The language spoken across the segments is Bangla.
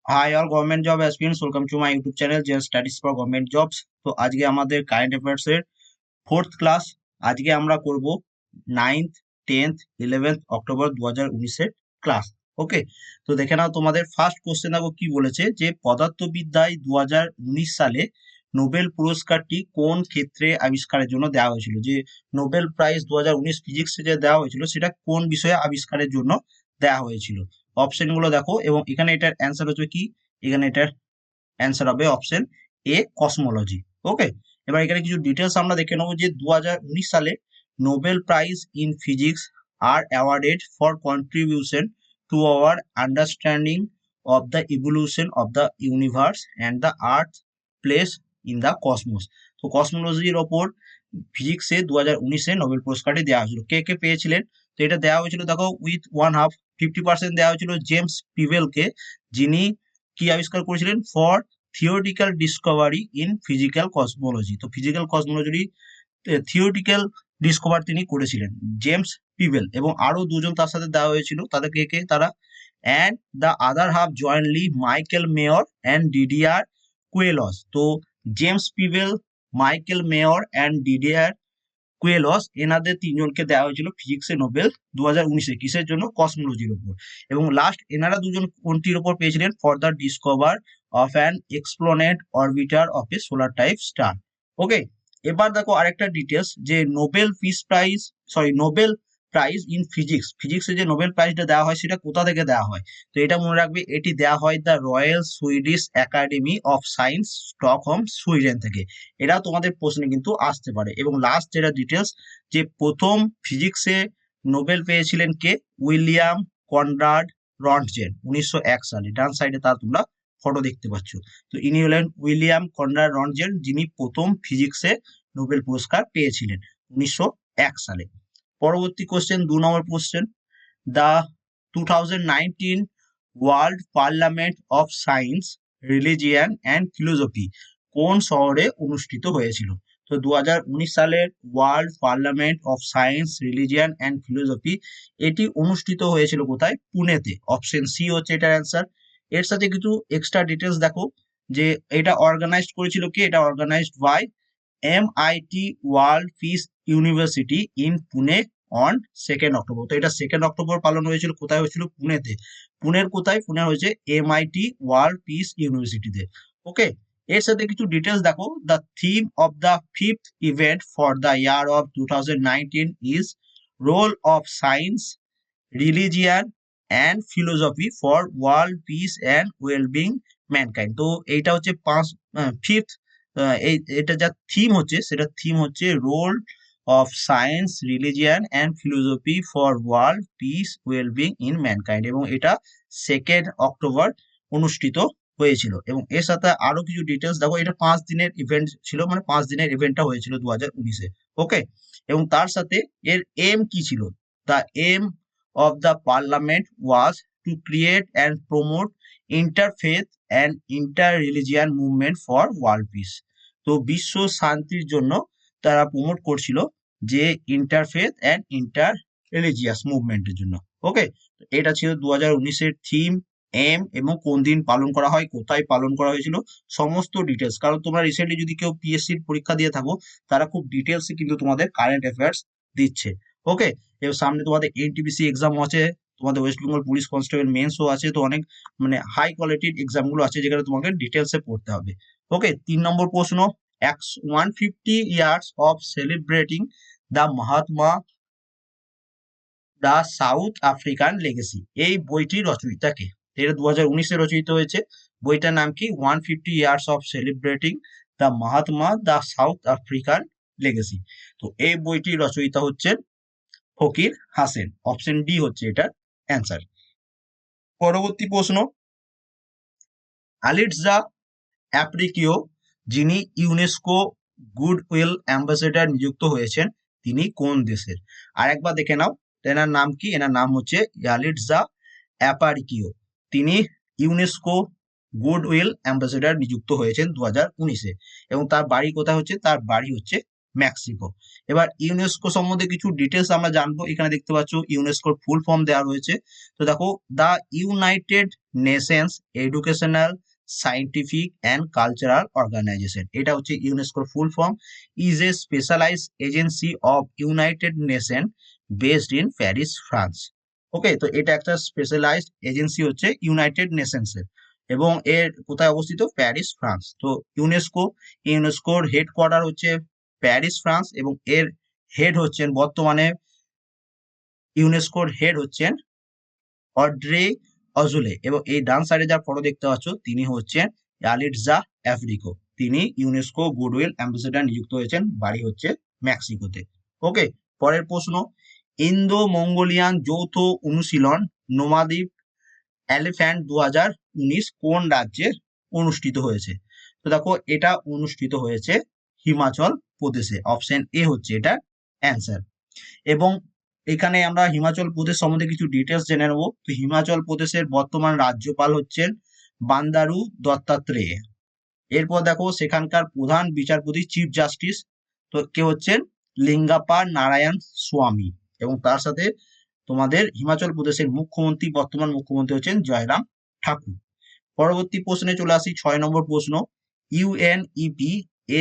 High all government job aspirants, welcome to my YouTube channel Zen Studies for government jobs. তো আজকে আমাদের কারেন্ট অ্যাফেয়ার্স এর ফোর্থ ক্লাস। আজকে আমরা করব 9th, 10th, 11th October 2019-এর class. ওকে, তো দেখে নাও তোমাদের ফার্স্ট কোশ্চেন দেখো কি বলেছে, যে পদার্থবিদ্যায় 2019 সালে নোবেল পুরস্কারটি কোন ক্ষেত্রে আবিষ্কারের জন্য দেওয়া হয়েছিল। যে নোবেল প্রাইজ 2019 ফিজিক্সে যে দেওয়া হয়েছিল সেটা কোন বিষয়ে আবিষ্কারের জন্য দেওয়া হয়েছিল। অপশন গুলো দেখো, এবং এখানে এটার অ্যান্সার হচ্ছে কি, এখানে এটার অ্যান্সার হবে অপশন এ, কসমোলজি। ওকে, এবার এখানে কিছু ডিটেলস আমরা দেখে নেবো, যে 2019 সালে Nobel prize in physics are awarded for contribution to our understanding of the evolution of the universe and the earth place in the cosmos. তো কসমোলজির ওপর ফিজিক্সে 2019-এ নোবেল পুরস্কারটি দেওয়া হয়েছিল। কে কে পেয়েছিলেন? তো এটা দেওয়া হয়েছিল দেখো, উইথ 50% দেওয়া হয়েছিল জেমস পিভেলকে, যিনি কি আবিষ্কার করেছিলেন? For theoretical Discovery in physical cosmology. তো ফিজিক্যাল কসমোলজি থিওরিটিক্যাল ডিসকভার তিনি করেছিলেন, জেমস পিভেল। এবং আরো দুজন তার সাথে দেওয়া হয়েছিল, তাদের কে কে? তারা and the other half jointly Michael Mayor and Didier Queloz. তো James Peebles, Michael Mayor and Didier Queloz, এনাদের তিনজনকে দেওয়া হয়েছিল ফিজিক্সে নোবেল 2019-এ। কিসের জন্য? কসমোলজির উপর। এবং লাস্ট এনারা দুজন কোনটির উপর পেয়েছিলেন? For the discover of an exoplanet orbiter of a solar type star. Okay, এবার দেখো আরেকটা ডিটেলস, যে Nobel peace prize, sorry Nobel prize in physics, ফিজিক্সে যে নোবেল প্রাইজটা দেওয়া হয় সেটা কোথা থেকে দেওয়া হয়? তো এটা মনে রাখবে, এটি দেওয়া হয় the royal Swedish academy of science, Stockholm, Sweden থেকে। এটা তোমাদের প্রশ্নে কিন্তু আসতে পারে। এবং লাস্ট যেটা ডিটেলস, যে প্রথম ফিজিক্সে নোবেল পেয়েছিলেন কে? উইলিয়াম কনরাড রন্টজেন, 1901 সালে। ডান সাইডে তার তোমরা ফটো দেখতে পাচ্ছ। তো ইনি হলেন উইলিয়াম কনরাড রন্টজেন, যিনি প্রথম ফিজিক্সে নোবেল পুরস্কার পেয়েছিলেন 1901 সালে। পরবর্তী question, 2 number question, the 2019 world parliament of science, religion and philosophy কোন শহরে অনুষ্ঠিত হয়েছিল? তো 2019 সালের world parliament of science, religion and philosophy, এটি অনুষ্ঠিত হয়েছিল কোথায়? পুনেতে। অপশন সি হচ্ছে এটার অ্যান্সার। এর সাথে কিছু এক্সট্রা ডিটেলস দেখো, যে এটা অর্গানাইজড করেছিল কে? এটা organised by MIT world peace university in Pune on 2nd October. তো এটা 2nd অক্টোবর পালন হয়েছিল। কোথায় হয়েছিল? পুনেতে। পুনের কোথায়? পুনে হয়েছে MIT ওয়ার্ল্ড পিস ইউনিভার্সিটিতে। ওকে, এর সাথে কিছু ডিটেলস দেখো, the theme of the fifth event for the year of 2019 is role of science, religion and philosophy for world peace and wellbeing mankind. তো এইটা হচ্ছে ফিফথ, এটা যা থিম হচ্ছে, সেটা থিম হচ্ছে role of science, religion and philosophy for world peace wellbeing in mankind. এবং এটা 2nd অক্টোবর অনুষ্ঠিত হয়েছিল। এবং এর সাথে আরো কিছু ডিটেলস দেখো, এটা 5 দিনের ইভেন্ট ছিল, মানে 5 দিনের ইভেন্টটা হয়েছিল 2019-এ। ওকে, এবং তার সাথে এর এম কি ছিল? The aim of the parliament was to create and promote interfaith and inter-religion movement for world peace. তো বিশ্ব শান্তির জন্য তারা প্রমোট করছিল, যে ইন্টারফেথ অ্যান্ড ইন্টার রিলিজিয়াস মুভমেন্টের জন্য। ওকে, এটা ছিল 2019-এর থিম, এম, এবং কোন দিন পালন করা হয়, কোথায় পালন করা হয়েছিল, সমস্ত ডিটেলস। কারণ তোমরা রিসেন্টলি যদি কেউ পিএসসির পরীক্ষা দিয়ে থাকো, তারা খুব ডিটেলসে কিন্তু তোমাদের কারেন্ট অ্যাফেয়ার্স দিচ্ছে। ওকে, এবার সামনে তোমাদের এনটিপিসি এক্সাম আছে, তোমাদের ওয়েস্ট বেঙ্গল পুলিশ কনস্টেবল মেন্সও আছে। তো অনেক মানে হাই কোয়ালিটির এক্সাম গুলো আছে, যেখানে তোমাকে ডিটেলসে পড়তে হবে। ওকে, 3 নম্বর প্রশ্ন, 150 years of celebrating the Mahatma the south African legacy, এই বইটির রচয়িতা কে? এটা 2019-এ রচিত হয়েছে। বইটার নাম কি? 150 years of celebrating the Mahatma the south African legacy. তো এই বইটির রচয়িতা হচ্ছে ফকির হাসেন। অপশন ডি হচ্ছে এটার অ্যান্সার। পরবর্তী প্রশ্ন, আলিটজা অ্যাপ্রিকিও, যিনি ইউনেস্কো গুডউইল অ্যাম্বাসেডর নিযুক্ত হয়েছেন, তিনি কোন দেশের? আর একবার দেখে নাও, এনার নাম কি? এনার নাম হচ্ছে আলিটজা অ্যাপারিকিও। তিনি ইউনেস্কো গুডউইল অ্যাম্বাসেডর নিযুক্ত হয়েছেন 2019-এ। এবং তার বাড়ি কোথায় হচ্ছে? তার বাড়ি হচ্ছে মেক্সিকো। এবার ইউনেস্কো সম্বন্ধে কিছু ডিটেলস আমরা জানবো। এখানে দেখতে পাচ্ছ ইউনেস্কোর ফুল ফর্ম দেওয়া রয়েছে। তো দেখো, the United Nations Educational Scientific and Cultural Organization, এটা হচ্ছে ইউনেস্কোর full form, is a specialised agency of United Nation based in Paris, France. Okay, তো এটা একটা স্পেশালাইজড এজেন্সি হচ্ছে ইউনাইটেড নেশনস এর, এবং এর কোথায় অবস্থিত? Paris, France. তো ইউনেস্কোর হেডকোয়ার্টার হচ্ছে প্যারিস, ফ্রান্স, এবং এর হেড হচ্ছেন বর্তমানে, ইউনেস্কোর হেড হচ্ছেন অড্রে অজুলে, এবং এই ডান সাইডে যার ফটো দেখতে পাচ্ছ তিনি হচ্ছেন ইয়ালিটজা আফ্রিকো। তিনি ইউনেস্কো গুডউইল অ্যাম্বাসেডর নিযুক্ত হয়েছেন, বাড়ি হচ্ছে মেক্সিকোতে। ওকে, পরের প্রশ্ন, ইন্দো মঙ্গোলিয়ান যৌথ অনুশীলন নোমাদিক এলিফ্যান্ট 2019 কোন রাজ্যে অনুষ্ঠিত হয়েছে? তো দেখো, এটা অনুষ্ঠিত হয়েছে হিমাচল প্রদেশে। অপশন এ হচ্ছে এটা অ্যান্সার। এবং এখানে আমরা হিমাচল প্রদেশ সম্বন্ধে কিছু ডিটেলস জেনে নেবো। তো হিমাচল প্রদেশের বর্তমান রাজ্যপাল হচ্ছেন বান্দারু দত্তাত্রেয়। এরপর দেখো, সেখানকার প্রধান বিচারপতি চিফ জাস্টিস তো কে হচ্ছেন? লিঙ্গাপা নারায়ণ স্বামী। এবং তার সাথে তোমাদের হিমাচল প্রদেশের মুখ্যমন্ত্রী, বর্তমান মুখ্যমন্ত্রী হচ্ছেন জয়রাম ঠাকুর। পরবর্তী প্রশ্নে চলে আসি, 6 নম্বর প্রশ্ন, ইউএনইপি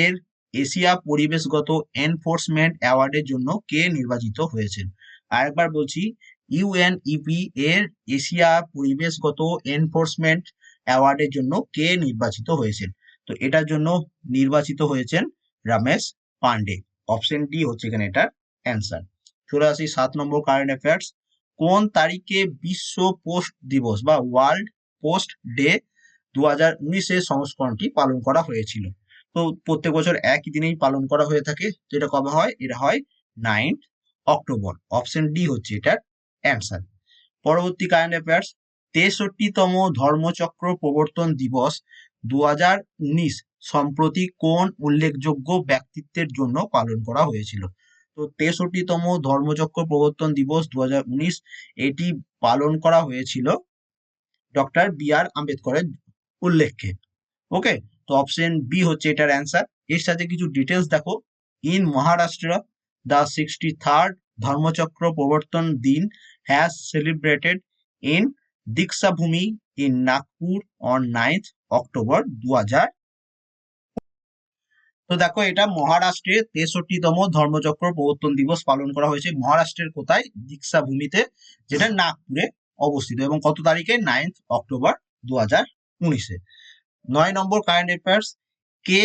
এর এশিয়া পরিবেশগত এনফোর্সমেন্ট অ্যাওয়ার্ডের জন্য কে নির্বাচিত হয়েছেন? আরেকবার বলছি, ইউএনইপি এর এশিয়া পরিবেশগত এনফোর্সমেন্ট অ্যাওয়ার্ডের জন্য কে নির্বাচিত হয়েছেন? তো এটার জন্য নির্বাচিত হয়েছেন রমেশ পান্ডে। অপশন ডি হচ্ছে এখানে এটার অ্যান্সার। চলে আসি 7 নম্বর কারেন্ট অ্যাফেয়ার্স। কোন তারিখে বিশ্ব পোস্ট দিবস বা ওয়ার্ল্ড পোস্ট ডে 2019 সংস্করণটি পালন করা হয়েছিল? তো প্রত্যেক বছর একই দিনেই পালন করা হয়ে থাকে। তো এটা কবে হয়? এটা হয় 9 অক্টোবর। অপশন ডি হচ্ছে এটার অ্যান্সার। পরবর্তী কারেন্ট অ্যাফেয়ার্স, 63তম ধর্মচক্র প্রবর্তন দিবস 2019 সম্প্রতি কোন উল্লেখযোগ্য ব্যক্তিত্বের জন্য পালন করা হয়েছিল? তো 63তম ধর্মচক্র প্রবর্তন দিবস 2019 এটি পালন করা হয়েছিল ডক্টর বি আর আম্বেদকরের উল্লেখ্যে। ওকে, তো অপশন বি হচ্ছে এটার অ্যান্সার। এর সাথে কিছু ডিটেলস দেখো, ইন মহারাষ্ট্র দ্য 63rd ধর্মচক্র প্রবর্তন দিন has celebrated in Deekshabhoomi in Nagpur on 9th October 2000। তো দেখো, এটা মহারাষ্ট্রে 63তম ধর্মচক্র প্রবর্তন দিবস পালন করা হয়েছে। মহারাষ্ট্রের কোথায়? দীক্ষাভূমিতে, যেটা নাগপুরে অবস্থিত, এবং কত তারিখে? 9th October 2019। 9 নম্বর কারেন্ট অ্যাফেয়ার্স, কে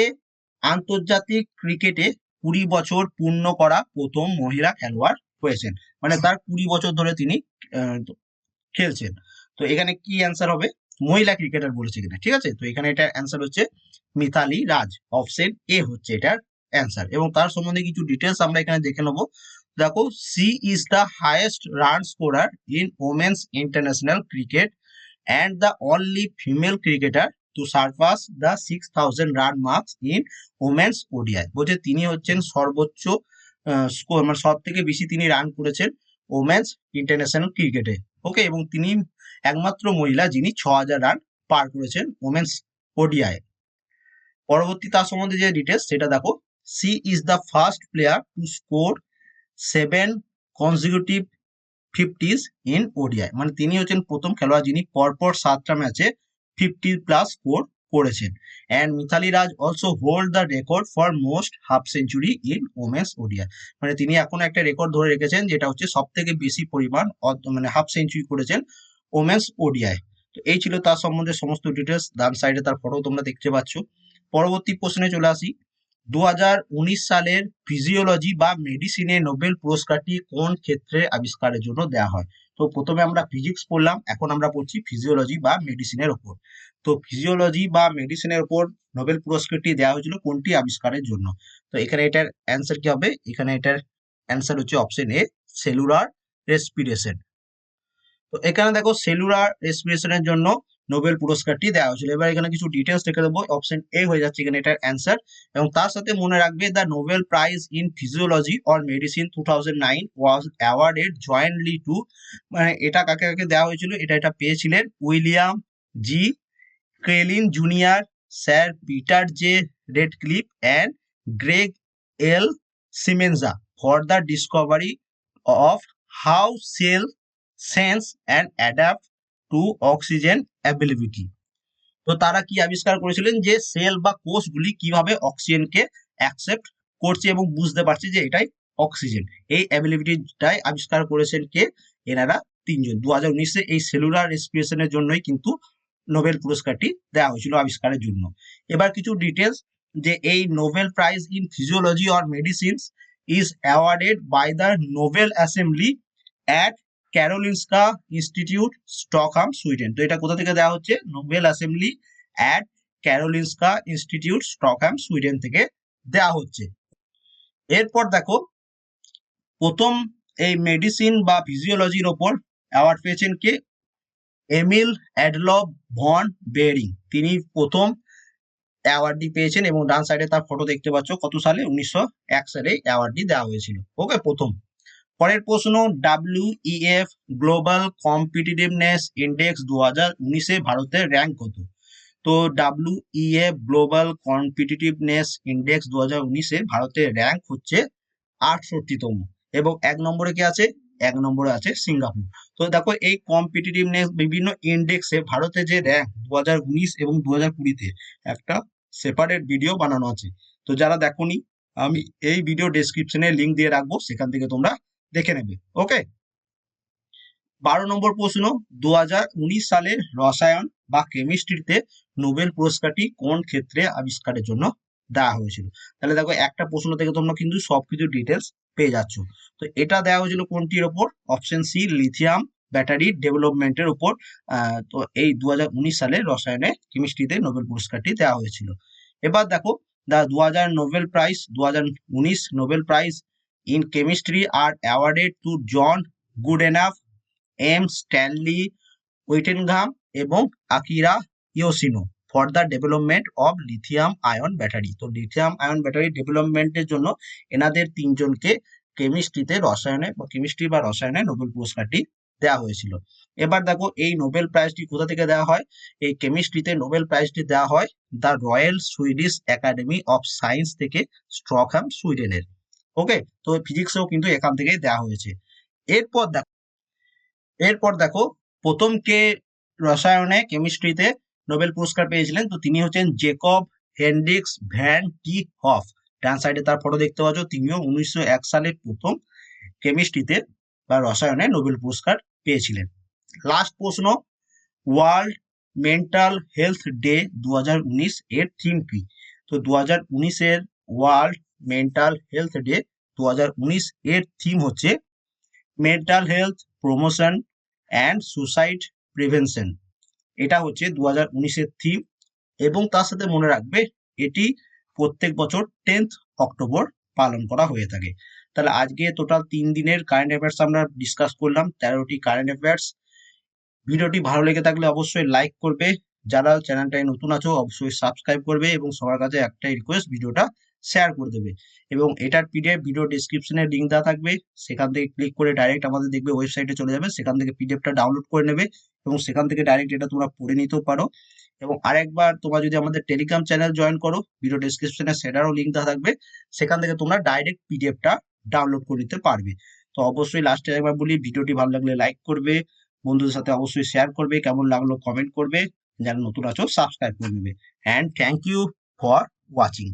আন্তর্জাতিক ক্রিকেটে 20 বছর পূর্ণ করা প্রথম মহিলা খেলোয়াড় হয়েছেন? মানে তার 20 বছর ধরে তিনি খেলছেন। তো এখানে কি অ্যান্সার হবে? মহিলা ক্রিকেটার বলেছে কিনা, ঠিক আছে? তো এখানে এটা অ্যান্সার হচ্ছে মিতালি রাজ। অপশন এ হচ্ছে এটার অ্যান্সার। এবং তার সম্বন্ধে কিছু ডিটেলস আমরা এখানে দেখে নেবো। দেখো, she is the highest run scorer in women's international cricket and the only female cricketer to surpass the 6000 run marks in women's ODI। বলছে তিনি হচ্ছেন সর্বোচ্চ স্কোর, মানে সব থেকে বেশি তিনি রান করেছেন ওমেন্স ইন্টারন্যাশনাল ক্রিকেটে। ওকে, এবং তিনি একমাত্র মহিলা যিনি 6000 রান পার করেছেন ওমেন্স ওডিআই। পরবর্তী তার সম্বন্ধে যে ডিটেলস সেটা দেখো, she is the first player to score 7 consecutive 50s in ODI. মানে তিনি হচ্ছেন প্রথম খেলোয়াড় যিনি পরপর 7টা ম্যাচে 50+ স্কোর করেছেন। And Mithali Raj also hold the record for most half century in women's ODI. মানে তিনি এখন একটা রেকর্ড ধরে রেখেছেন, যেটা হচ্ছে সব থেকে বেশি পরিমাণ মানে হাফ সেঞ্চুরি করেছেন ওমেন্স ওডিআই। তো এই ছিল তার সম্বন্ধে সমস্ত ডিটেলস। ডান সাইডে তার ফটো তোমরা দেখতে পাচ্ছ। পরবর্তী প্রশ্নে চলে আসি, 2019 সালের ফিজিওলজি বা মেডিসিনে নোবেল পুরস্কারটি কোন ক্ষেত্রে আবিষ্কারের জন্য দেওয়া হয়? তো প্রথমে আমরা ফিজিক্স পড়লাম, এখন আমরা পড়ছি ফিজিওলজি বা মেডিসিনের ওপর। তো ফিজিওলজি বা মেডিসিনের ওপর নোবেল পুরস্কারটি দেওয়া হয়েছিল কোনটি আবিষ্কারের জন্য? তো এখানে এটার অ্যান্সার কি হবে? এখানে এটার অ্যান্সার হচ্ছে অপশন এ, সেলুলার রেসপিরেশন। তো এখানে দেখো, সেলুলার রেসপিরেশনের জন্য নোবেল পুরস্কারটি দেওয়া হয়েছিল। এবার এখানে কিছু ডিটেলস লিখে দেবো, অপশন এ হয়ে যাচ্ছে এখানে এটার অ্যান্সার। এবং তার সাথে মনে রাখবে, the Nobel prize in physiology or medicine 2009 was awarded jointly to, মানে এটা কাকে কাকে দেওয়া হয়েছিল? এটা পেয়েছিলেন William G Kaelin Junior, Sir Peter J Ratcliffe and Gregg L Siemens for the discovery of how cell sense and adapt to oxygen availability. তো তারা কি আবিষ্কার করেছিলেন যে সেল বা কোষগুলি কিভাবে অক্সিজেনকে অ্যাকসেপ্ট করছে এবং বুঝতে পারছে যে এটাই অক্সিজেন। এই অ্যাবিলিটিটাই আবিষ্কার করেছেন কে? এনারা তিনজন। 2019-এ এই সেলুলার রেসপিরেশনের জন্যই কিন্তু নোবেল পুরস্কারটি দেওয়া হয়েছিল আবিষ্কারের জন্য। এবার কিছু ডিটেলস, যে এই Nobel prize in physiology or medicines is awarded by the Nobel Assembly at Karolinska Institute, Stockholm, Sweden. তো এটা কোথা থেকে দেওয়া হচ্ছে? Nobel Assembly at Karolinska Institute, Stockholm, Sweden থেকে দেওয়া হচ্ছে। এরপর দেখো, প্রথম এই মেডিসিন বা ফিজিওলজির ওপর অ্যাওয়ার্ড পেয়েছেন কে? এমিল অ্যাডলফ ভন বেরিং, তিনি প্রথম অ্যাওয়ার্ডটি পেয়েছেন এবং ডান সাইডে তার ফটো দেখতে পাচ্ছ। কত সালে? 1901 সালে অ্যাওয়ার্ডটি দেওয়া হয়েছিল। ওকে, প্রথম। পরের প্রশ্ন, WEF গ্লোবাল কম্পিটিটিভনেস ইন্ডেক্স 2019-এ ভারতের র্যাঙ্ক কত? তো WEF গ্লোবাল কম্পিটিটিভনেস ইন্ডেক্স 2019-এ ভারতের র্যাঙ্ক হচ্ছে 68তম। এবং 1 নম্বরে কি আছে? 1 নম্বরে আছে সিঙ্গাপুর। তো দেখো, এই কম্পিটিটিভনেস বিভিন্ন ইন্ডেক্সে ভারতের যে র্যাঙ্ক 2019 এবং 2020-তে একটা সেপারেট ভিডিও বানানো আছে। তো যারা দেখোনি, আমি এই ভিডিও ডেসক্রিপশনে লিঙ্ক দিয়ে রাখবো, সেখান থেকে তোমরা দেখে নেবে। ওকে, 12 নম্বর প্রশ্ন, 2019 সালের রসায়ন বা কেমিস্ট্রিতে নোবেল পুরস্কারটি কোন ক্ষেত্রে আবিষ্কারের জন্য দেওয়া হয়েছিল? তাহলে দেখো, একটা প্রশ্ন থেকে তোমরা কিন্তু সবকিছু ডিটেলস পেয়ে যাচ্ছ। তো এটা দেওয়া হয়েছিল কোনটির ওপর? অপশন সি, লিথিয়াম ব্যাটারি ডেভেলপমেন্টের উপর। তো এই 2019 সালে রসায়নে কেমিস্ট্রিতে নোবেল পুরস্কারটি দেওয়া হয়েছিল। এবার দেখো, 2019 Nobel prize in chemistry are awarded to John Goodenough, M Stanley Whittingham এবং Akira Yoshino for the development of lithium ion battery. তো লিথিয়াম আয়ন ব্যাটারি ডেভেলপমেন্টের জন্য এনাদের তিনজনকে কেমিস্ট্রিতে রসায়নে বা কেমিস্ট্রি বা রসায়নে নোবেল পুরস্কারটি দেওয়া হয়েছিল। এবার দেখো, এই নোবেল প্রাইজটি কোথা থেকে দেওয়া হয়? এই কেমিস্ট্রিতে নোবেল প্রাইজটি দেওয়া হয় the royal Swedish academy of science থেকে, স্টকহোম, সুইডেনের। ওকে, তো ফিজিক্সেও কিন্তু এখান থেকেই দেওয়া হয়েছে। এরপর দেখো, প্রথম কে রসায়নে কেমিস্ট্রিতে নোবেল পুরস্কার পেয়েছিলেন? তো তিনি হচ্ছেন জেকব হেনড্রিক্স ভ্যান টি হফ। ডান সাইডে তার ফটো দেখতে পাচ্ছ। তিনিও 1901 সালে প্রথম কেমিস্ট্রিতে বা রসায়নে নোবেল পুরস্কার পেয়েছিলেন। লাস্ট প্রশ্ন, ওয়ার্ল্ড মেন্টাল হেলথ ডে 2019 এর থিম কি? তো 2019-এর ওয়ার্ল্ড মেন্টাল হেলথ ডে 2019 এর থিম হচ্ছে mental health promotion and suicide prevention. এটা হচ্ছে 2019-এর থিম। এবং তার সাথে মনে রাখবে, এটি প্রত্যেক বছর 10th অক্টোবর পালন করা হয়ে থাকে। তাহলে আজকে টোটাল 3 দিনের কারেন্ট অ্যাফেয়ার্স আমরা ডিসকাস করলাম, 13টি কারেন্ট অ্যাফেয়ার্স। ভিডিওটি ভালো লেগে থাকলে অবশ্যই লাইক করবে, যারা চ্যানেলটায় নতুন আছো অবশ্যই সাবস্ক্রাইব করবে, এবং সবার কাছে একটাই রিকোয়েস্ট, ভিডিওটা শেয়ার করে দেবে। এবং এটার পিডিএফ ভিডিও ডিসক্রিপশনে লিঙ্ক দেওয়া থাকবে, সেখান থেকে ক্লিক করে ডাইরেক্ট আমাদের দেখবে ওয়েবসাইটে চলে যাবে, সেখান থেকে পিডিএফটা ডাউনলোড করে নেবে এবং সেখান থেকে ডাইরেক্ট এটা তোমরা পড়ে নিতেও পারো। এবং আরেকবার, তোমরা যদি আমাদের টেলিগ্রাম চ্যানেল জয়েন করো, ভিডিও ডিসক্রিপশনে সেটারও লিঙ্ক দেওয়া থাকবে, সেখান থেকে তোমরা ডাইরেক্ট পিডিএফটা ডাউনলোড করে নিতে পারবে। তো অবশ্যই লাস্টে একবার বলি, ভিডিওটি ভালো লাগলে লাইক করবে, বন্ধুদের সাথে অবশ্যই শেয়ার করবে, কেমন লাগলো কমেন্ট করবে, যারা নতুন আছো সাবস্ক্রাইব করে নেবে। And thank you for watching.